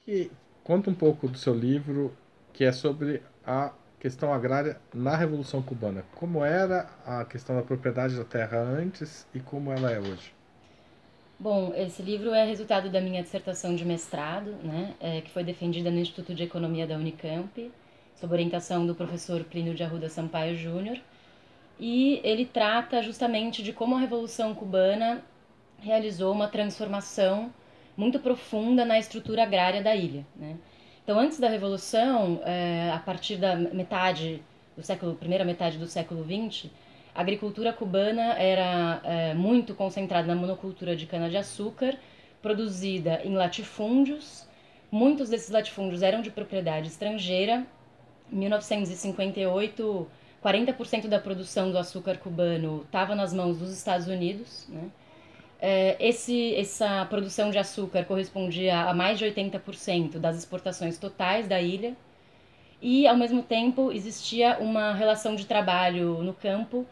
Que conta um pouco do seu livro, que é sobre a questão agrária na Revolução Cubana. Como era a questão da propriedade da terra antes e como ela é hoje? Bom, esse livro é resultado da minha dissertação de mestrado, né, que foi defendida no Instituto de Economia da Unicamp, sob orientação do professor Plínio de Arruda Sampaio Júnior, e ele trata justamente de como a Revolução Cubana realizou uma transformação muito profunda na estrutura agrária da ilha, né. Então, antes da Revolução, a partir da primeira metade do século XX, a agricultura cubana era muito concentrada na monocultura de cana-de-açúcar, produzida em latifúndios. Muitos desses latifúndios eram de propriedade estrangeira. Em 1958, 40% da produção do açúcar cubano estava nas mãos dos Estados Unidos, né? Essa produção de açúcar correspondia a mais de 80% das exportações totais da ilha, e ao mesmo tempo existia uma relação de trabalho no campo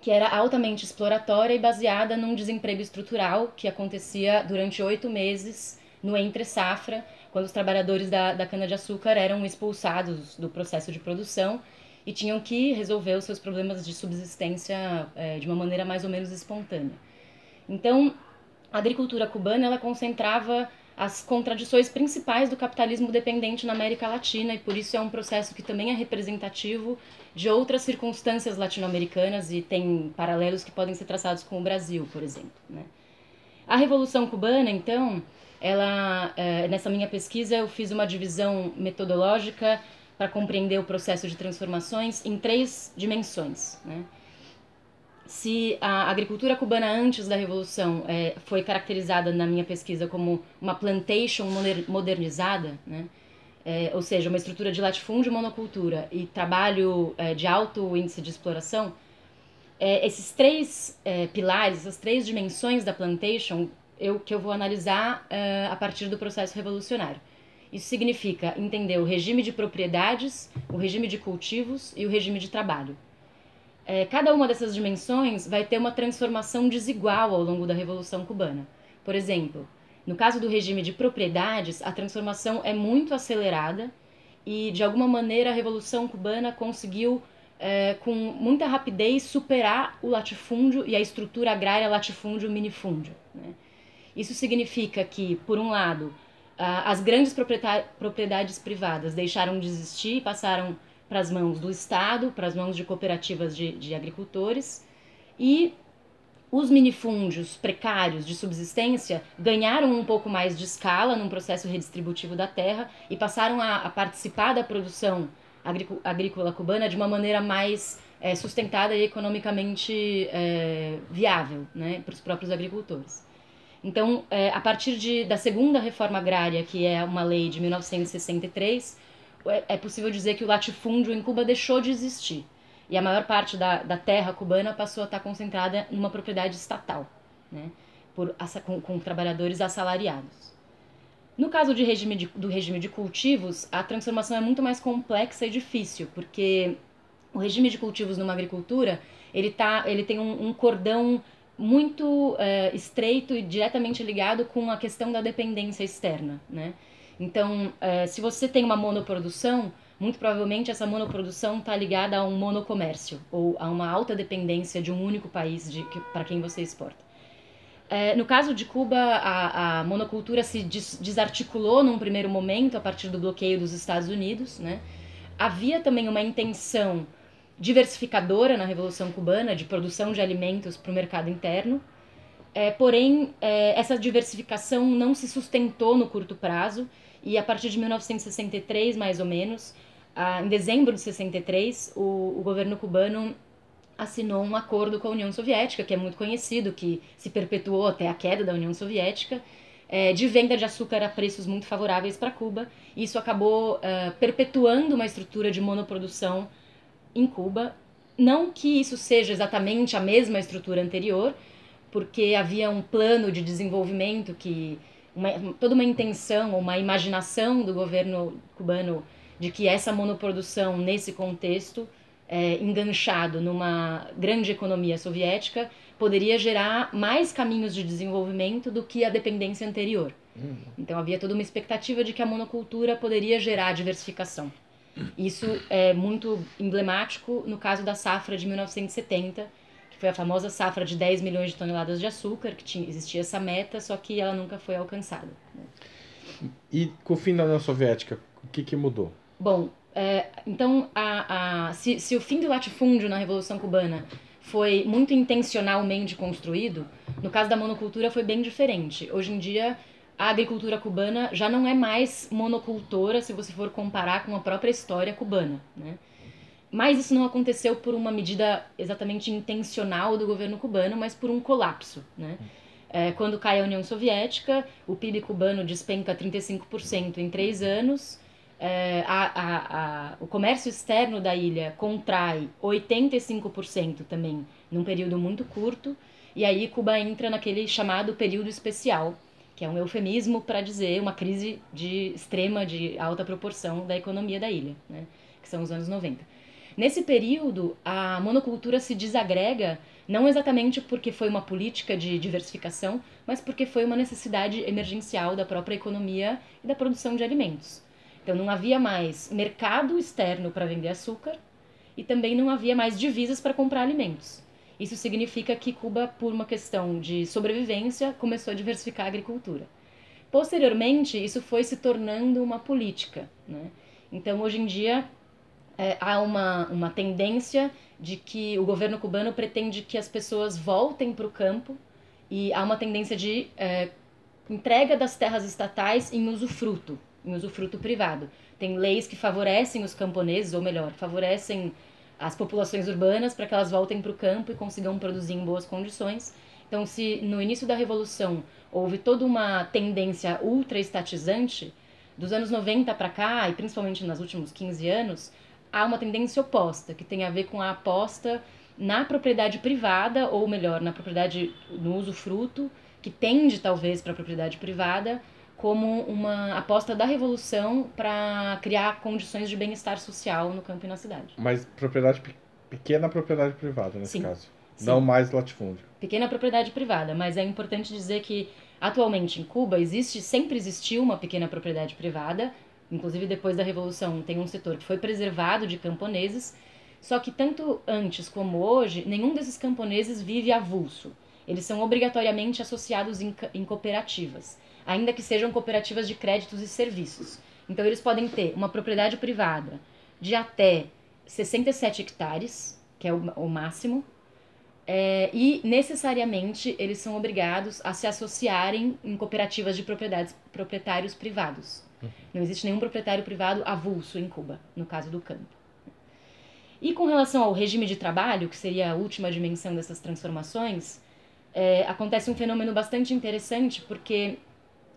que era altamente exploratória e baseada num desemprego estrutural que acontecia durante 8 meses no entre-safra, quando os trabalhadores da cana-de-açúcar eram expulsados do processo de produção e tinham que resolver os seus problemas de subsistência de uma maneira mais ou menos espontânea. Então, a agricultura cubana ela concentrava as contradições principais do capitalismo dependente na América Latina, e por isso é um processo que também é representativo de outras circunstâncias latino-americanas e tem paralelos que podem ser traçados com o Brasil, por exemplo, né? A Revolução Cubana, então, nessa minha pesquisa eu fiz uma divisão metodológica para compreender o processo de transformações em três dimensões, né? Se a agricultura cubana antes da Revolução foi caracterizada na minha pesquisa como uma plantation modernizada, né? Ou seja, uma estrutura de latifúndio, monocultura e trabalho de alto índice de exploração, esses três pilares, essas três dimensões da plantation, que eu vou analisar a partir do processo revolucionário. Isso significa entender o regime de propriedades, o regime de cultivos e o regime de trabalho. Cada uma dessas dimensões vai ter uma transformação desigual ao longo da Revolução Cubana. Por exemplo, no caso do regime de propriedades, a transformação é muito acelerada e, de alguma maneira, a Revolução Cubana conseguiu, com muita rapidez, superar o latifúndio e a estrutura agrária latifúndio-minifúndio, né? Isso significa que, por um lado, as grandes propriedades privadas deixaram de existir e passaram para as mãos do Estado, para as mãos de cooperativas de agricultores, e os minifúndios precários de subsistência ganharam um pouco mais de escala num processo redistributivo da terra e passaram a participar da produção agrícola cubana de uma maneira mais sustentada e economicamente viável, né, para os próprios agricultores. Então, a partir da segunda reforma agrária, que é uma lei de 1963, é possível dizer que o latifúndio em Cuba deixou de existir. E a maior parte da terra cubana passou a estar concentrada numa propriedade estatal, né, com trabalhadores assalariados. No caso do regime de cultivos, a transformação é muito mais complexa e difícil, porque o regime de cultivos numa agricultura, ele tem um cordão muito estreito e diretamente ligado com a questão da dependência externa, né? Então, se você tem uma monoprodução, muito provavelmente essa monoprodução está ligada a um monocomércio ou a uma alta dependência de um único país para quem você exporta. No caso de Cuba, a monocultura se desarticulou num primeiro momento a partir do bloqueio dos Estados Unidos, né? Havia também uma intenção diversificadora na Revolução Cubana de produção de alimentos para o mercado interno, porém essa diversificação não se sustentou no curto prazo e a partir de 1963, mais ou menos, em dezembro de 63, o governo cubano assinou um acordo com a União Soviética, que é muito conhecido, que se perpetuou até a queda da União Soviética, de venda de açúcar a preços muito favoráveis para Cuba. Isso acabou perpetuando uma estrutura de monoprodução em Cuba. Não que isso seja exatamente a mesma estrutura anterior, porque havia um plano de desenvolvimento toda uma intenção, uma imaginação do governo cubano de que essa monoprodução nesse contexto enganchado numa grande economia soviética, poderia gerar mais caminhos de desenvolvimento do que a dependência anterior. Então havia toda uma expectativa de que a monocultura poderia gerar diversificação. Isso é muito emblemático no caso da safra de 1970, que foi a famosa safra de 10 milhões de toneladas de açúcar, que existia essa meta, só que ela nunca foi alcançada. E com o fim da União Soviética, o que mudou? Bom, então, se o fim do latifúndio na Revolução Cubana foi muito intencionalmente construído, no caso da monocultura foi bem diferente. Hoje em dia, a agricultura cubana já não é mais monocultora se você for comparar com a própria história cubana, né? Mas isso não aconteceu por uma medida exatamente intencional do governo cubano, mas por um colapso, né? Quando cai a União Soviética, o PIB cubano despenca 35% em 3 anos, o comércio externo da ilha contrai 85% também num período muito curto, e aí Cuba entra naquele chamado período especial, que é um eufemismo para dizer uma crise de alta proporção da economia da ilha, né? Que são os anos 90. Nesse período, a monocultura se desagrega não exatamente porque foi uma política de diversificação, mas porque foi uma necessidade emergencial da própria economia e da produção de alimentos. Então não havia mais mercado externo para vender açúcar e também não havia mais divisas para comprar alimentos. Isso significa que Cuba, por uma questão de sobrevivência, começou a diversificar a agricultura. Posteriormente, isso foi se tornando uma política, né? Então, hoje em dia, há uma tendência de que o governo cubano pretende que as pessoas voltem para o campo e há uma tendência de entrega das terras estatais em usufruto privado. Tem leis que favorecem os camponeses, ou melhor, favorecem as populações urbanas para que elas voltem para o campo e consigam produzir em boas condições. Então, se no início da Revolução houve toda uma tendência ultra-estatizante, dos anos 90 para cá, e principalmente nos últimos 15 anos, há uma tendência oposta, que tem a ver com a aposta na propriedade privada, ou melhor, na propriedade no usufruto, que tende talvez para a propriedade privada, como uma aposta da revolução para criar condições de bem-estar social no campo e na cidade. Mas pequena propriedade privada, nesse caso. Sim. Não mais latifúndio. Pequena propriedade privada, mas é importante dizer que atualmente em Cuba sempre existiu uma pequena propriedade privada, inclusive depois da Revolução tem um setor que foi preservado de camponeses, só que tanto antes como hoje, nenhum desses camponeses vive avulso. Eles são obrigatoriamente associados em cooperativas, ainda que sejam cooperativas de créditos e serviços. Então eles podem ter uma propriedade privada de até 67 hectares, que é o máximo, e necessariamente eles são obrigados a se associarem em cooperativas de proprietários privados. Não existe nenhum proprietário privado avulso em Cuba, no caso do campo. E com relação ao regime de trabalho, que seria a última dimensão dessas transformações, acontece um fenômeno bastante interessante, porque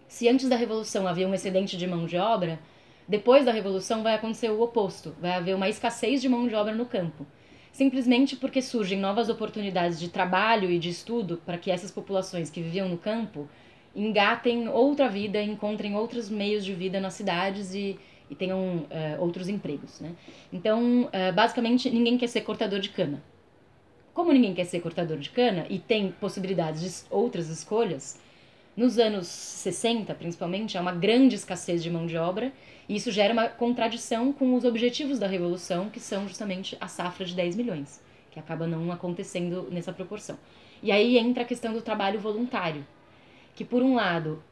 se antes da Revolução havia um excedente de mão de obra, depois da Revolução vai acontecer o oposto, vai haver uma escassez de mão de obra no campo. Simplesmente porque surgem novas oportunidades de trabalho e de estudo para que essas populações que viviam no campo engatem outra vida, encontrem outros meios de vida nas cidades e tenham outros empregos, né? Então, basicamente, ninguém quer ser cortador de cana. Como ninguém quer ser cortador de cana e tem possibilidades de outras escolhas, nos anos 60, principalmente, há uma grande escassez de mão de obra e isso gera uma contradição com os objetivos da Revolução, que são justamente a safra de 10 milhões, que acaba não acontecendo nessa proporção. E aí entra a questão do trabalho voluntário, que por um lado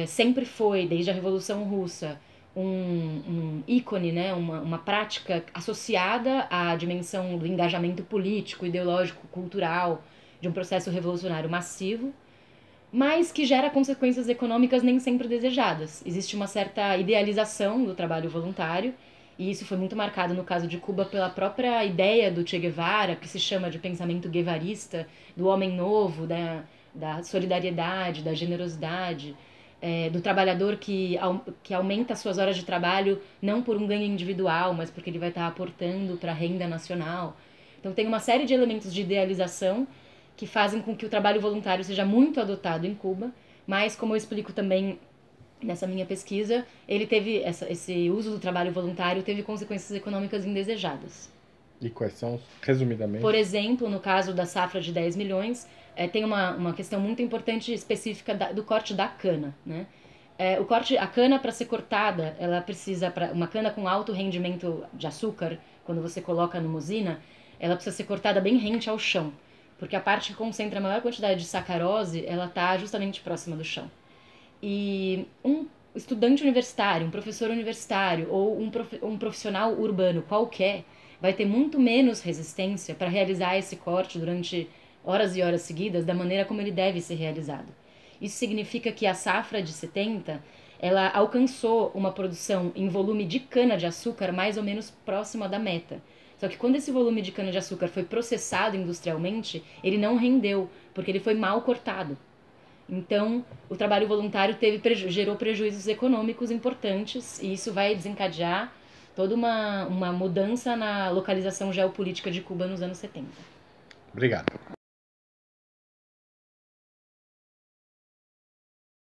sempre foi, desde a Revolução Russa, um ícone, né, uma prática associada à dimensão do engajamento político, ideológico, cultural, de um processo revolucionário massivo, mas que gera consequências econômicas nem sempre desejadas. Existe uma certa idealização do trabalho voluntário, e isso foi muito marcado no caso de Cuba pela própria ideia do Che Guevara, que se chama de pensamento guevarista, do homem novo, da solidariedade, da generosidade, do trabalhador que aumenta suas horas de trabalho não por um ganho individual, mas porque ele vai estar aportando para a renda nacional. Então tem uma série de elementos de idealização que fazem com que o trabalho voluntário seja muito adotado em Cuba, mas, como eu explico também nessa minha pesquisa, ele teve esse uso do trabalho voluntário teve consequências econômicas indesejadas. E quais são, resumidamente? Por exemplo, no caso da safra de 10 milhões, tem uma questão muito importante específica do corte da cana, né? o corte, a cana para ser cortada, ela precisa, para uma cana com alto rendimento de açúcar, quando você coloca numa usina, ela precisa ser cortada bem rente ao chão, porque a parte que concentra a maior quantidade de sacarose, ela está justamente próxima do chão. E um estudante universitário, um professor universitário ou um profissional urbano qualquer vai ter muito menos resistência para realizar esse corte durante horas e horas seguidas da maneira como ele deve ser realizado. Isso significa que a safra de 70 ela alcançou uma produção em volume de cana-de-açúcar mais ou menos próxima da meta. Só que quando esse volume de cana-de-açúcar foi processado industrialmente, ele não rendeu, porque ele foi mal cortado. Então, o trabalho voluntário gerou prejuízos econômicos importantes e isso vai desencadear toda uma mudança na localização geopolítica de Cuba nos anos 70. Obrigado.